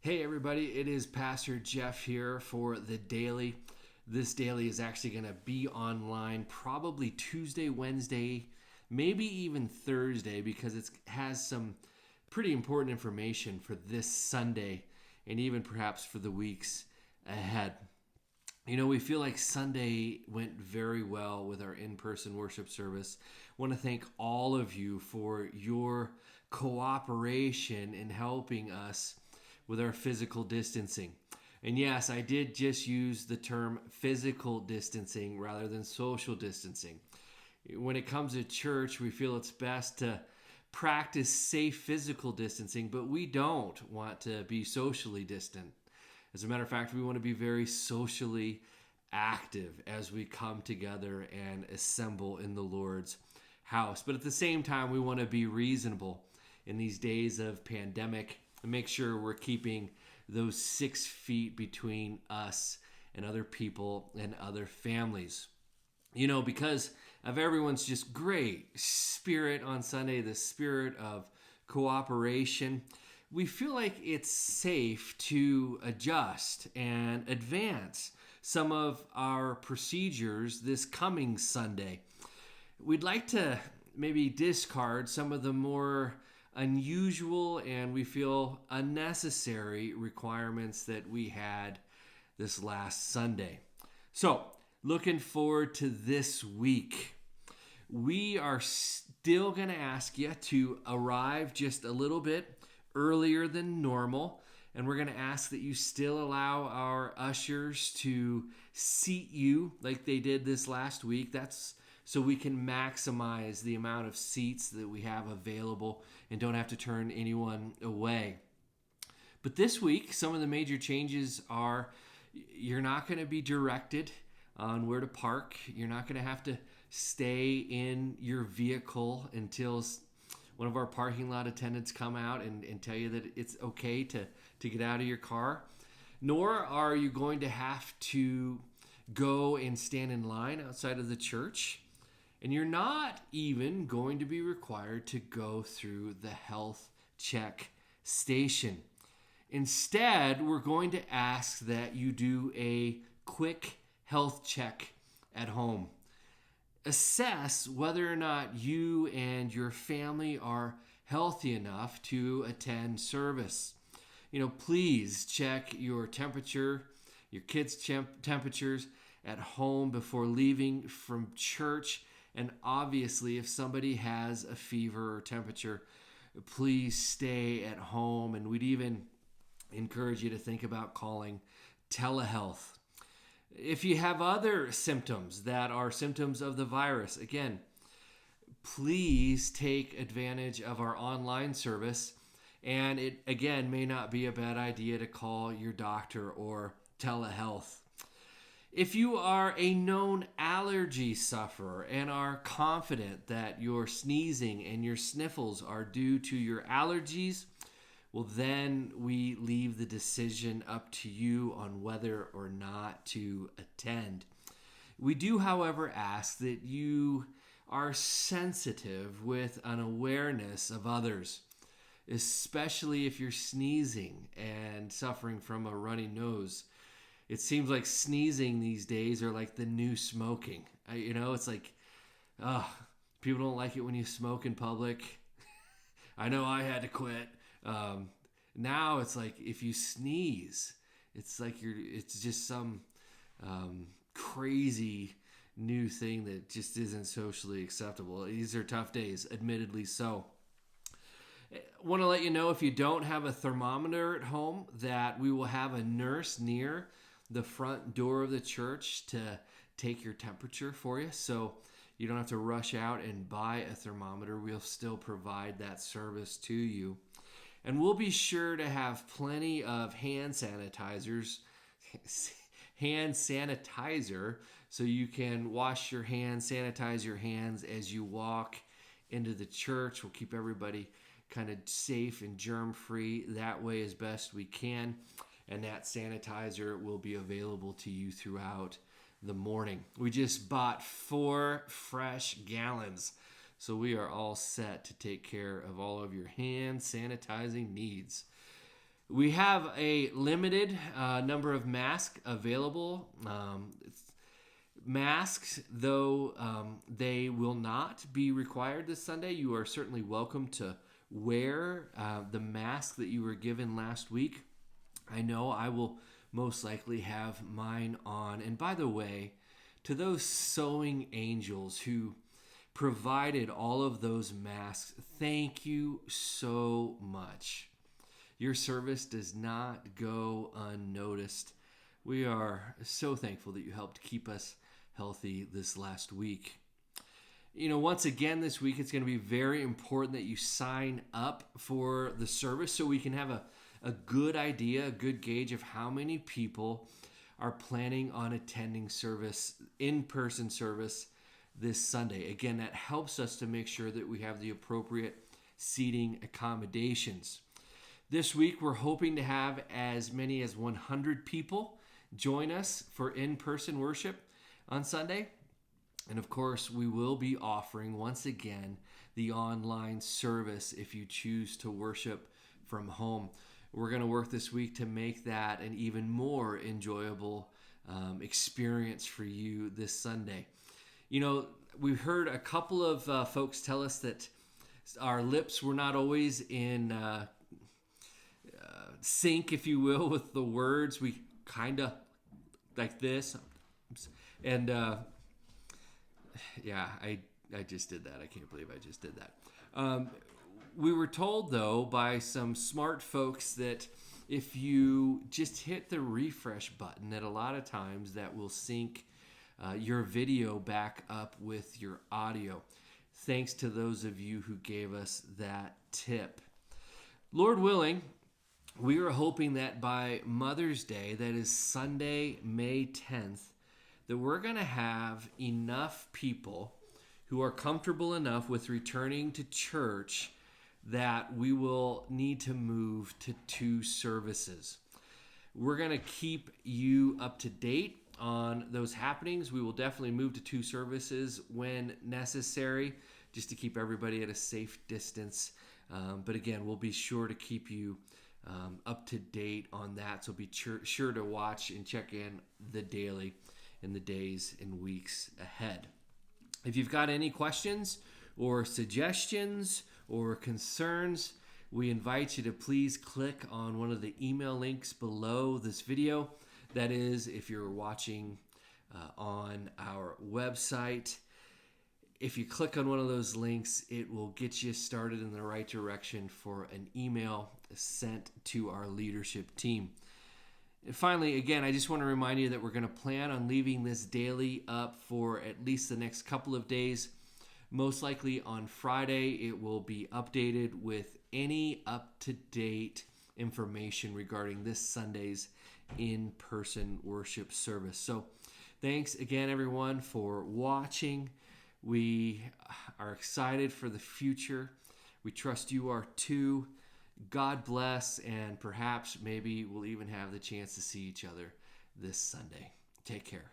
Hey everybody, it is Pastor Jeff here for the Daily. This daily is actually going to be online probably Tuesday, Wednesday, maybe even Thursday because it has some pretty important information for this Sunday and even perhaps for the weeks ahead. You know, we feel like Sunday went very well with our in-person worship service. I want to thank all of you for your cooperation in helping us with our physical distancing. And yes, I did just use the term physical distancing rather than social distancing. When it comes to church, we feel it's best to practice safe physical distancing, but we don't want to be socially distant. As a matter of fact, we want to be very socially active as we come together and assemble in the Lord's house. But at the same time, we want to be reasonable in these days of pandemic and make sure we're keeping those 6 feet between us and other people and other families. You know, because of everyone's just great spirit on Sunday, the spirit of cooperation, we feel like it's safe to adjust and advance some of our procedures this coming Sunday. We'd like to maybe discard some of the more unusual and we feel unnecessary requirements that we had this last Sunday. So, looking forward to this week. We are still going to ask you to arrive just a little bit earlier than normal, and we're going to ask that you still allow our ushers to seat you like they did this last week. That's so we can maximize the amount of seats that we have available and don't have to turn anyone away. But this week, some of the major changes are you're not going to be directed on where to park. You're not going to have to stay in your vehicle until one of our parking lot attendants come out and tell you that it's okay to get out of your car. Nor are you going to have to go and stand in line outside of the church. And you're not even going to be required to go through the health check station. Instead, we're going to ask that you do a quick health check at home. Assess whether or not you and your family are healthy enough to attend service. You know, please check your temperature, your kids' temperatures at home before leaving from church. And obviously, if somebody has a fever or temperature, please stay at home. And we'd even encourage you to think about calling telehealth. If you have other symptoms that are symptoms of the virus, again, please take advantage of our online service. And it, again, may not be a bad idea to call your doctor or telehealth. If you are a known allergy sufferer and are confident that your sneezing and your sniffles are due to your allergies, well, then we leave the decision up to you on whether or not to attend. We do, however, ask that you are sensitive with an awareness of others, especially if you're sneezing and suffering from a runny nose. It seems like sneezing these days are like the new smoking. It's like, people don't like it when you smoke in public. I know I had to quit. Now it's like if you sneeze, it's like it's just some crazy new thing that just isn't socially acceptable. These are tough days, admittedly so. I want to let you know if you don't have a thermometer at home that we will have a nurse near the front door of the church to take your temperature for you. So you don't have to rush out and buy a thermometer. We'll still provide that service to you. And we'll be sure to have plenty of hand sanitizer, so you can wash your hands, sanitize your hands as you walk into the church. We'll keep everybody kind of safe and germ-free that way as best we can. And that sanitizer will be available to you throughout the morning. We just bought 4 fresh gallons, so we are all set to take care of all of your hand sanitizing needs. We have a limited number of masks available. Masks, though they will not be required this Sunday, you are certainly welcome to wear the mask that you were given last week. I know I will most likely have mine on. And by the way, to those sewing angels who provided all of those masks, thank you so much. Your service does not go unnoticed. We are so thankful that you helped keep us healthy this last week. Once again this week, it's going to be very important that you sign up for the service so we can have a good idea, a good gauge of how many people are planning on attending service, in-person service this Sunday. Again, that helps us to make sure that we have the appropriate seating accommodations. This week, we're hoping to have as many as 100 people join us for in-person worship on Sunday. And of course, we will be offering, once again, the online service if you choose to worship from home. We're going to work this week to make that an even more enjoyable experience for you this Sunday. We've heard a couple of folks tell us that our lips were not always in sync, if you will, with the words. We kind of like this. And I just did that. I can't believe I just did that. We were told, though, by some smart folks that if you just hit the refresh button, that a lot of times that will sync your video back up with your audio. Thanks to those of you who gave us that tip. Lord willing, we are hoping that by Mother's Day, that is Sunday, May 10th, that we're going to have enough people who are comfortable enough with returning to church that we will need to move to 2 services. We're going to keep you up to date on those happenings. We will definitely move to 2 services when necessary, just to keep everybody at a safe distance. But again, we'll be sure to keep you up to date on that. So be sure to watch and check in the daily in the days and weeks ahead. If you've got any questions or suggestions or concerns, we invite you to please click on one of the email links below this video. That is, if you're watching on our website, if you click on one of those links, it will get you started in the right direction for an email sent to our leadership team. And finally, again, I just want to remind you that we're going to plan on leaving this daily up for at least the next couple of days. Most likely on Friday, it will be updated with any up-to-date information regarding this Sunday's in-person worship service. So thanks again, everyone, for watching. We are excited for the future. We trust you are too. God bless, and perhaps maybe we'll even have the chance to see each other this Sunday. Take care.